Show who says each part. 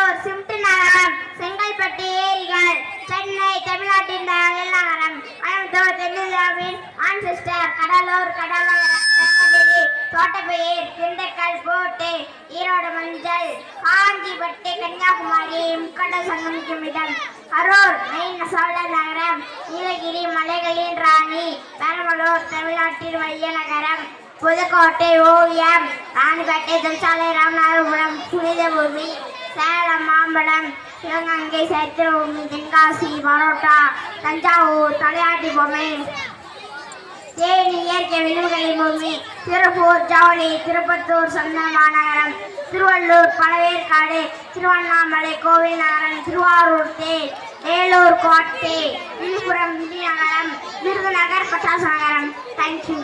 Speaker 1: திருவள்ளூர் சிம்ட் நகரம், செங்கல்பட்டு ஏரிகள், சென்னை தமிழ்நாட்டின் தலைநகரம், கோயம்புத்தூர் தென்னிந்தியாவின் மான்செஸ்டர், கடலூர் தர்மபுரி, தோட்டப்பயிர், திண்டுக்கல் போட்டு, ஈரோடு மஞ்சள், காஞ்சிபட்டு, கன்னியாகுமரி முக்கடல் சங்கமிக்கும் இடம், கரூர் மெயின் சோழ நகரம், நீலகிரி மலைகளின் ராணி, பெரம்பலூர் தமிழ்நாட்டின் மைய நகரம், புதுக்கோட்டை ஓவியம், ராணிப்பேட்டை தொழிற்சாலை, ராமநாதபுரம் புனித பூமி, சேலம் மாம்பழம், சிவகங்கை சைத்திர பூமி, தென்காசி பரோட்டா, தஞ்சாவூர் தலையாட்டி பொம்மை, தேனி இயற்கை விலங்குகளின் பூமி, திருப்பூர் ஜவுளி, திருப்பத்தூர் சந்தன மாநகரம், திருவள்ளூர் பழவேற்காடு, திருவண்ணாமலை கோவில் நகரம், திருவாரூர் தேர், வேலூர் கோட்டை, விழுப்புரம் விதி நகரம், விருதுநகர் பட்டாசு நகரம். தேங்க்யூ.